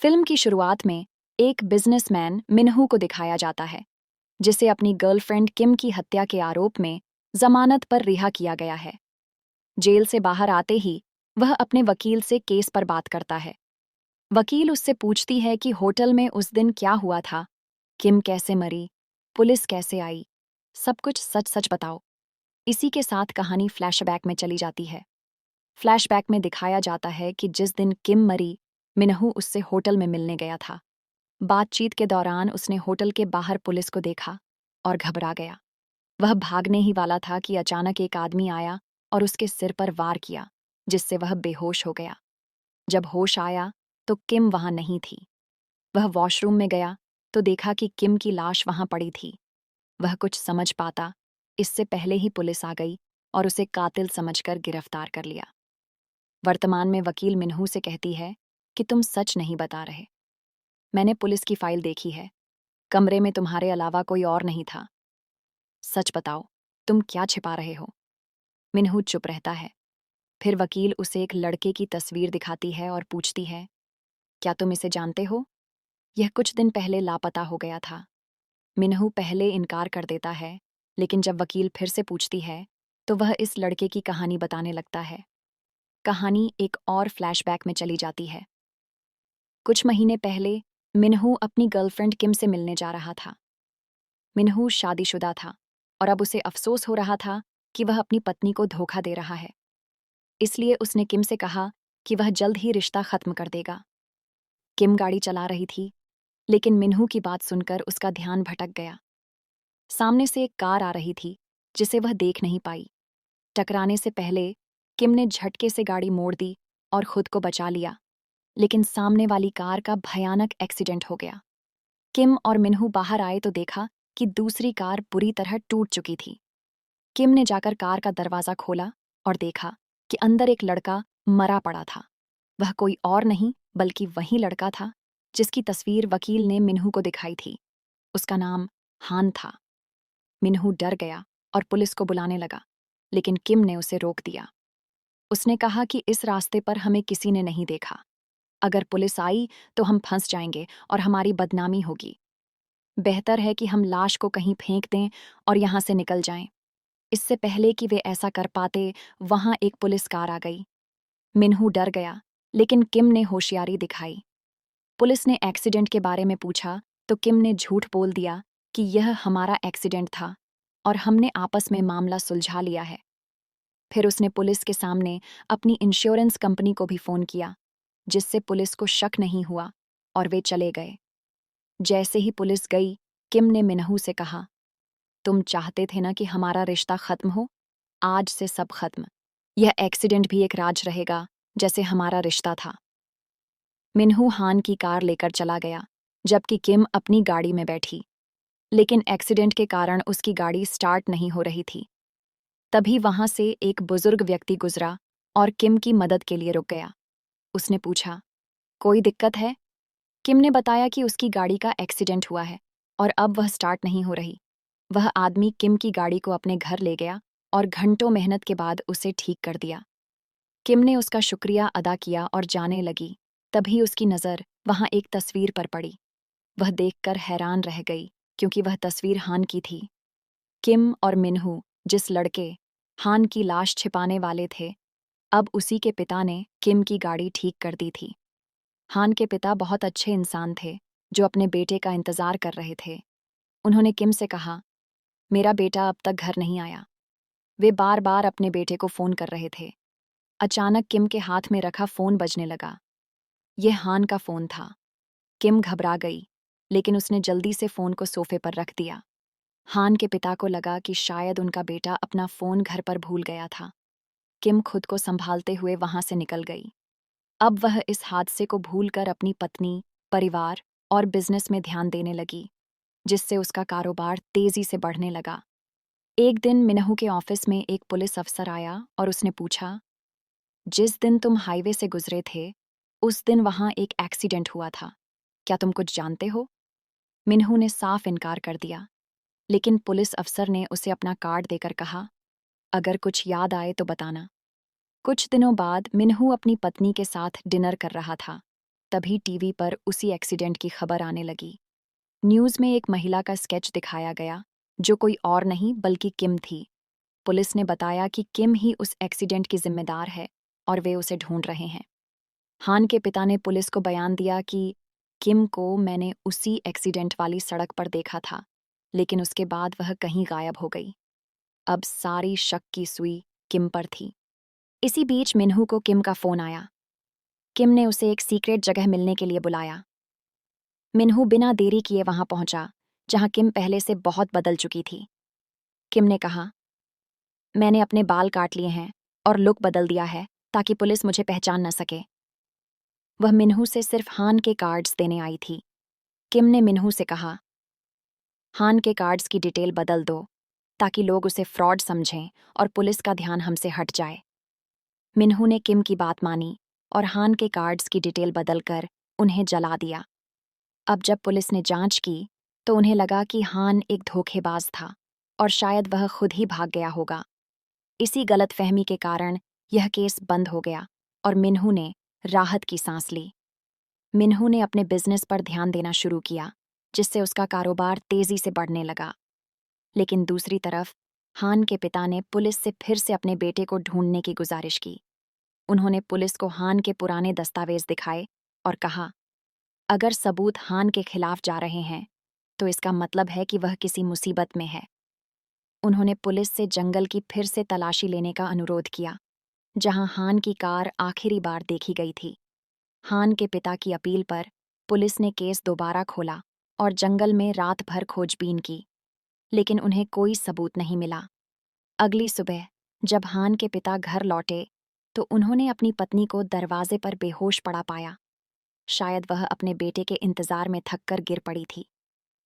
Film की शुरुआत में एक बिजनेसमैन मिन्हू को दिखाया जाता है, जिसे अपनी गर्लफ्रेंड किम की हत्या के आरोप में जमानत पर रिहा किया गया है। जेल से बाहर आते ही वह अपने वकील से केस पर बात करता है। वकील उससे पूछती है कि होटल में उस दिन क्या हुआ था, किम कैसे मरी, पुलिस कैसे आई, सब कुछ सच सच बताओ। इसी के साथ कहानी फ्लैशबैक में चली जाती है। फ्लैशबैक में दिखाया जाता है कि जिस दिन किम मरी, मिन्हू उससे होटल में मिलने गया था। बातचीत के दौरान उसने होटल के बाहर पुलिस को देखा और घबरा गया। वह भागने ही वाला था कि अचानक एक आदमी आया और उसके सिर पर वार किया, जिससे वह बेहोश हो गया। जब होश आया तो किम वहां नहीं थी। वह वॉशरूम में गया तो देखा कि किम की लाश वहां पड़ी थी। वह कुछ समझ पाता इससे पहले ही पुलिस आ गई और उसे कातिल समझकर गिरफ्तार कर लिया। वर्तमान में वकील मिन्हू से कहती है कि तुम सच नहीं बता रहे। मैंने पुलिस की फाइल देखी है, कमरे में तुम्हारे अलावा कोई और नहीं था। सच बताओ, तुम क्या छिपा रहे हो? मिन्हू चुप रहता है। फिर वकील उसे एक लड़के की तस्वीर दिखाती है और पूछती है, क्या तुम इसे जानते हो? यह कुछ दिन पहले लापता हो गया था। मिन्हू पहले इनकार कर देता है, लेकिन जब वकील फिर से पूछती है तो वह इस लड़के की कहानी बताने लगता है। कहानी एक और फ्लैशबैक में चली जाती है। कुछ महीने पहले मिन्हू अपनी गर्लफ्रेंड किम से मिलने जा रहा था। मिन्हू शादीशुदा था और अब उसे अफसोस हो रहा था कि वह अपनी पत्नी को धोखा दे रहा है। इसलिए उसने किम से कहा कि वह जल्द ही रिश्ता खत्म कर देगा। किम गाड़ी चला रही थी, लेकिन मिन्हू की बात सुनकर उसका ध्यान भटक गया। सामने से एक कार आ रही थी, जिसे वह देख नहीं पाई। टकराने से पहले किम ने झटके से गाड़ी मोड़ दी और खुद को बचा लिया, लेकिन सामने वाली कार का भयानक एक्सीडेंट हो गया। किम और मिन्हू बाहर आए तो देखा कि दूसरी कार बुरी तरह टूट चुकी थी। किम ने जाकर कार का दरवाजा खोला और देखा कि अंदर एक लड़का मरा पड़ा था। वह कोई और नहीं बल्कि वही लड़का था जिसकी तस्वीर वकील ने मिन्हू को दिखाई थी। उसका नाम हान था। मिन्हू डर गया और पुलिस को बुलाने लगा, लेकिन किम ने उसे रोक दिया। उसने कहा कि इस रास्ते पर हमें किसी ने नहीं देखा। अगर पुलिस आई तो हम फंस जाएंगे और हमारी बदनामी होगी। बेहतर है कि हम लाश को कहीं फेंक दें और यहां से निकल जाएं। इससे पहले कि वे ऐसा कर पाते, वहां एक पुलिस कार आ गई। मिन्हू डर गया, लेकिन किम ने होशियारी दिखाई। पुलिस ने एक्सीडेंट के बारे में पूछा तो किम ने झूठ बोल दिया कि यह हमारा एक्सीडेंट था और हमने आपस में मामला सुलझा लिया है। फिर उसने पुलिस के सामने अपनी इंश्योरेंस कंपनी को भी फोन किया, जिससे पुलिस को शक नहीं हुआ और वे चले गए। जैसे ही पुलिस गई, किम ने मिन्हू से कहा, तुम चाहते थे ना कि हमारा रिश्ता खत्म हो? आज से सब खत्म। यह एक्सीडेंट भी एक राज रहेगा, जैसे हमारा रिश्ता था। मिन्हू हान की कार लेकर चला गया, जबकि किम अपनी गाड़ी में बैठी। लेकिन एक्सीडेंट के कारण उसकी गाड़ी स्टार्ट नहीं हो रही थी। तभी वहां से एक बुजुर्ग व्यक्ति गुजरा और किम की मदद के लिए रुक गया। उसने पूछा, कोई दिक्कत है? किम ने बताया कि उसकी गाड़ी का एक्सीडेंट हुआ है और अब वह स्टार्ट नहीं हो रही। वह आदमी किम की गाड़ी को अपने घर ले गया और घंटों मेहनत के बाद उसे ठीक कर दिया। किम ने उसका शुक्रिया अदा किया और जाने लगी। तभी उसकी नज़र वहां एक तस्वीर पर पड़ी। वह देखकर हैरान रह गई, क्योंकि वह तस्वीर हान की थी। किम और मिन्हू, जिस लड़के हान की लाश छिपाने वाले थे, अब उसी के पिता ने किम की गाड़ी ठीक कर दी थी। हान के पिता बहुत अच्छे इंसान थे, जो अपने बेटे का इंतजार कर रहे थे। उन्होंने किम से कहा, मेरा बेटा अब तक घर नहीं आया। वे बार बार अपने बेटे को फोन कर रहे थे। अचानक किम के हाथ में रखा फोन बजने लगा। यह हान का फोन था। किम घबरा गई, लेकिन उसने जल्दी से फोन को सोफे पर रख दिया। हान के पिता को लगा कि शायद उनका बेटा अपना फोन घर पर भूल गया था। किम खुद को संभालते हुए वहां से निकल गई। अब वह इस हादसे को भूलकर अपनी पत्नी, परिवार और बिजनेस में ध्यान देने लगी, जिससे उसका कारोबार तेजी से बढ़ने लगा। एक दिन मिन्हू के ऑफिस में एक पुलिस अफसर आया और उसने पूछा, जिस दिन तुम हाईवे से गुजरे थे, उस दिन वहां एक एक्सीडेंट हुआ था। क्या तुम कुछ जानते हो? मिन्हू ने साफ इनकार कर दिया, लेकिन पुलिस अफसर ने उसे अपना कार्ड देकर कहा, अगर कुछ याद आए तो बताना। कुछ दिनों बाद मिन्हू अपनी पत्नी के साथ डिनर कर रहा था। तभी टीवी पर उसी एक्सीडेंट की खबर आने लगी। न्यूज़ में एक महिला का स्केच दिखाया गया, जो कोई और नहीं बल्कि किम थी। पुलिस ने बताया कि किम ही उस एक्सीडेंट की जिम्मेदार है और वे उसे ढूंढ रहे हैं। हान के पिता ने पुलिस को बयान दिया कि किम को मैंने उसी एक्सीडेंट वाली सड़क पर देखा था, लेकिन उसके बाद वह कहीं गायब हो गई। अब सारी शक की सुई किम पर थी। इसी बीच मिन्हू को किम का फोन आया। किम ने उसे एक सीक्रेट जगह मिलने के लिए बुलाया। मिन्हू बिना देरी किए वहां पहुंचा, जहां किम पहले से बहुत बदल चुकी थी। किम ने कहा, मैंने अपने बाल काट लिए हैं और लुक बदल दिया है ताकि पुलिस मुझे पहचान न सके। वह मिन्हू से सिर्फ हान के कार्ड्स देने आई थी। किम ने मिन्हू से कहा, हान के कार्ड्स की डिटेल बदल दो ताकि लोग उसे फ्रॉड समझें और पुलिस का ध्यान हमसे हट जाए। मिन्हू ने किम की बात मानी और हान के कार्ड्स की डिटेल बदलकर उन्हें जला दिया। अब जब पुलिस ने जांच की तो उन्हें लगा कि हान एक धोखेबाज था और शायद वह खुद ही भाग गया होगा। इसी गलतफहमी के कारण यह केस बंद हो गया और मिन्हू ने राहत की सांस ली। मिन्हू ने अपने बिजनेस पर ध्यान देना शुरू किया, जिससे उसका कारोबार तेजी से बढ़ने लगा। लेकिन दूसरी तरफ हान के पिता ने पुलिस से फिर से अपने बेटे को ढूंढने की गुजारिश की। उन्होंने पुलिस को हान के पुराने दस्तावेज दिखाए और कहा, अगर सबूत हान के खिलाफ जा रहे हैं तो इसका मतलब है कि वह किसी मुसीबत में है। उन्होंने पुलिस से जंगल की फिर से तलाशी लेने का अनुरोध किया, जहां हान की कार आखिरी बार देखी गई थी। हान के पिता की अपील पर पुलिस ने केस दोबारा खोला और जंगल में रात भर खोजबीन की, लेकिन उन्हें कोई सबूत नहीं मिला। अगली सुबह जब हान के पिता घर लौटे तो उन्होंने अपनी पत्नी को दरवाजे पर बेहोश पड़ा पाया। शायद वह अपने बेटे के इंतजार में थककर गिर पड़ी थी।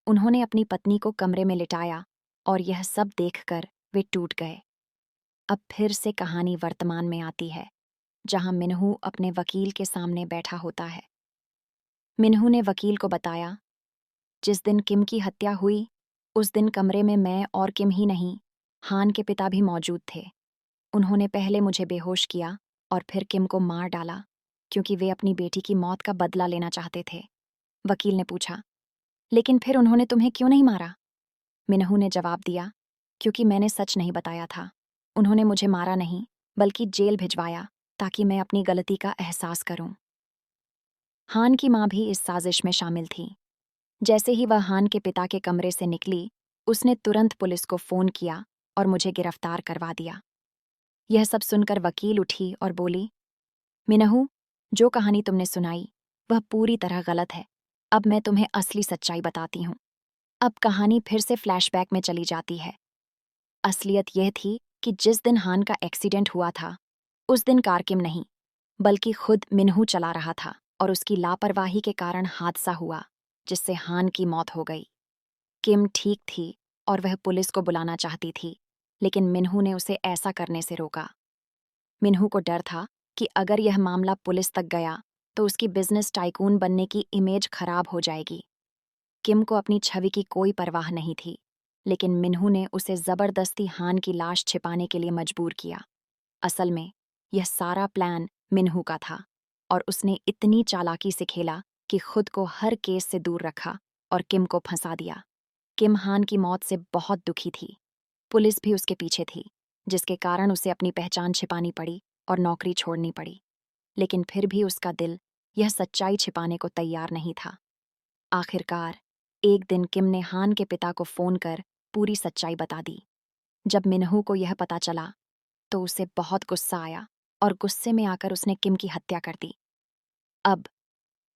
उन्होंने अपनी पत्नी को कमरे में लिटाया और यह सब देखकर वे टूट गए। अब फिर से कहानी वर्तमान में आती है, जहां मिन्हू अपने वकील के सामने बैठा होता है। मिन्हू ने वकील को बताया, जिस दिन किम की हत्या हुई उस दिन कमरे में मैं और किम ही नहीं, हान के पिता भी मौजूद थे। उन्होंने पहले मुझे बेहोश किया और फिर किम को मार डाला, क्योंकि वे अपनी बेटी की मौत का बदला लेना चाहते थे। वकील ने पूछा, लेकिन फिर उन्होंने तुम्हें क्यों नहीं मारा? मिन्हू ने जवाब दिया, क्योंकि मैंने सच नहीं बताया था। उन्होंने मुझे मारा नहीं, बल्कि जेल भिजवाया ताकि मैं अपनी गलती का एहसास करूं। हान की मां भी इस साजिश में शामिल थी। जैसे ही वह हान के पिता के कमरे से निकली, उसने तुरंत पुलिस को फोन किया और मुझे गिरफ्तार करवा दिया। यह सब सुनकर वकील उठी और बोली, मिन्हू, जो कहानी तुमने सुनाई वह पूरी तरह गलत है। अब मैं तुम्हें असली सच्चाई बताती हूँ। अब कहानी फिर से फ्लैशबैक में चली जाती है। असलियत यह थी कि जिस दिन हान का एक्सीडेंट हुआ था, उस दिन कार किम नहीं, बल्कि खुद मिन्हू चला रहा था और उसकी लापरवाही के कारण हादसा हुआ, जिससे हान की मौत हो गई। किम ठीक थी और वह पुलिस को बुलाना चाहती थी, लेकिन मिन्हू ने उसे ऐसा करने से रोका। मिन्हू को डर था कि अगर यह मामला पुलिस तक गया तो उसकी बिजनेस टाइकून बनने की इमेज खराब हो जाएगी। किम को अपनी छवि की कोई परवाह नहीं थी, लेकिन मिन्हू ने उसे जबरदस्ती हान की लाश छिपाने के लिए मजबूर किया। असल में यह सारा प्लान मिन्हू का था और उसने इतनी चालाकी से खेला कि खुद को हर केस से दूर रखा और किम को फंसा दिया। किम हान की मौत से बहुत दुखी थी। पुलिस भी उसके पीछे थी, जिसके कारण उसे अपनी पहचान छिपानी पड़ी और नौकरी छोड़नी पड़ी। लेकिन फिर भी उसका दिल यह सच्चाई छिपाने को तैयार नहीं था। आखिरकार एक दिन किम ने हान के पिता को फोन कर पूरी सच्चाई बता दी। जब मिन्हू को यह पता चला तो उसे बहुत गुस्सा आया और गुस्से में आकर उसने किम की हत्या कर दी। अब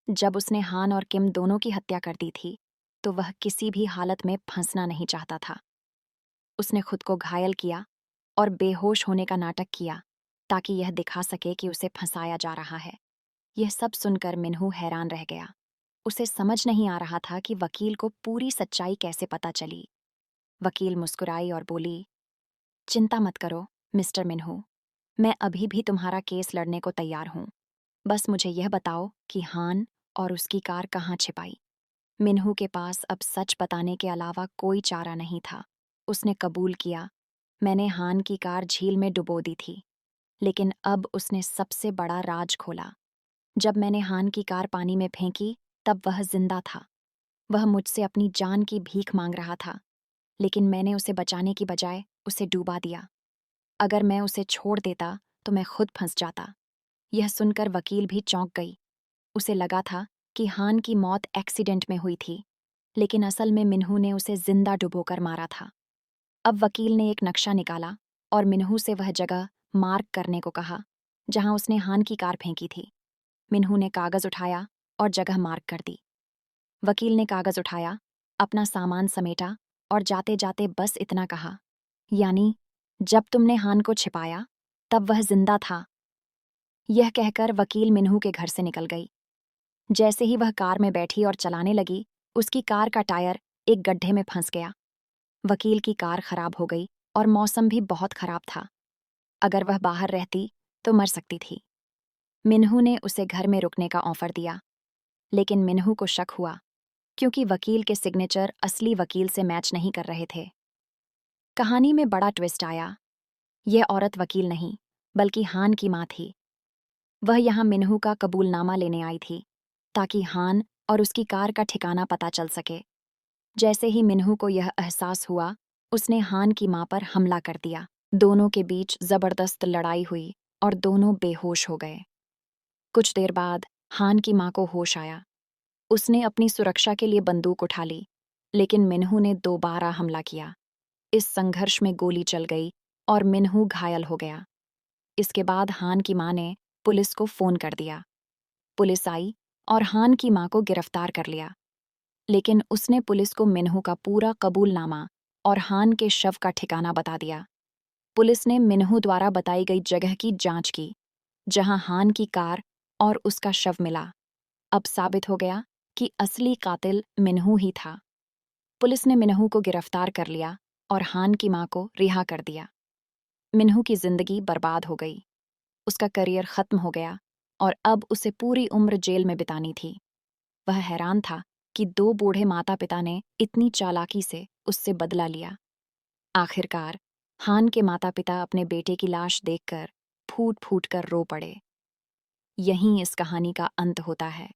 जब उसने हान और किम दोनों की हत्या कर दी थी तो वह किसी भी हालत में फंसना नहीं चाहता था। उसने खुद को घायल किया और बेहोश होने का नाटक किया ताकि यह दिखा सके कि उसे फंसाया जा रहा है। यह सब सुनकर मिन्हू हैरान रह गया। उसे समझ नहीं आ रहा था कि वकील को पूरी सच्चाई कैसे पता चली। वकील मुस्कुराई और बोली, चिंता मत करो मिस्टर मिन्हू, मैं अभी भी तुम्हारा केस लड़ने को तैयार हूँ। बस मुझे यह बताओ कि हान और उसकी कार कहाँ छिपाई। मिन्हू के पास अब सच बताने के अलावा कोई चारा नहीं था। उसने कबूल किया, मैंने हान की कार झील में डुबो दी थी। लेकिन अब उसने सबसे बड़ा राज खोला। जब मैंने हान की कार पानी में फेंकी तब वह जिंदा था। वह मुझसे अपनी जान की भीख मांग रहा था, लेकिन मैंने उसे बचाने की बजाय उसे डूबा दिया। अगर मैं उसे छोड़ देता तो मैं खुद फंस जाता। यह सुनकर वकील भी चौंक गई। उसे लगा था कि हान की मौत एक्सीडेंट में हुई थी, लेकिन असल में मिन्हू ने उसे जिंदा डुबोकर मारा था। अब वकील ने एक नक्शा निकाला और मिन्हू से वह जगह मार्क करने को कहा जहां उसने हान की कार फेंकी थी। मिन्हू ने कागज उठाया और जगह मार्क कर दी। वकील ने कागज उठाया, अपना सामान समेटा और जाते जाते बस इतना कहा, यानी जब तुमने हान को छिपाया तब वह जिंदा था। यह कहकर वकील मिन्हू के घर से निकल गई। जैसे ही वह कार में बैठी और चलाने लगी, उसकी कार का टायर एक गड्ढे में फंस गया। वकील की कार खराब हो गई और मौसम भी बहुत खराब था। अगर वह बाहर रहती तो मर सकती थी। मिन्हू ने उसे घर में रुकने का ऑफर दिया, लेकिन मिन्हू को शक हुआ क्योंकि वकील के सिग्नेचर असली वकील से मैच नहीं कर रहे थे। कहानी में बड़ा ट्विस्ट आया। यह औरत वकील नहीं, बल्कि हान की माँ थी। वह यहाँ मिन्हू का कबूलनामा लेने आई थी, ताकि हान और उसकी कार का ठिकाना पता चल सके। जैसे ही मिन्हू को यह एहसास हुआ, उसने हान की माँ पर हमला कर दिया। दोनों के बीच जबरदस्त लड़ाई हुई और दोनों बेहोश हो गए। कुछ देर बाद हान की माँ को होश आया। उसने अपनी सुरक्षा के लिए बंदूक उठा ली, लेकिन मिन्हू ने दोबारा हमला किया। इस संघर्ष में गोली चल गई और मिन्हू घायल हो गया। इसके बाद हान की माँ ने पुलिस को फोन कर दिया। पुलिस आई और हान की माँ को गिरफ्तार कर लिया, लेकिन उसने पुलिस को मिन्हू का पूरा कबूलनामा और हान के शव का ठिकाना बता दिया। पुलिस ने मिन्हू द्वारा बताई गई जगह की जांच की, जहां हान की कार और उसका शव मिला। अब साबित हो गया कि असली कातिल मिन्हू ही था। पुलिस ने मिन्हू को गिरफ्तार कर लिया और हान की माँ को रिहा कर दिया। मिन्हू की जिंदगी बर्बाद हो गई। उसका करियर खत्म हो गया और अब उसे पूरी उम्र जेल में बितानी थी। वह हैरान था कि दो बूढ़े माता पिता ने इतनी चालाकी से उससे बदला लिया। आखिरकार हान के माता पिता अपने बेटे की लाश देखकर फूट फूट कर रो पड़े। यहीं इस कहानी का अंत होता है।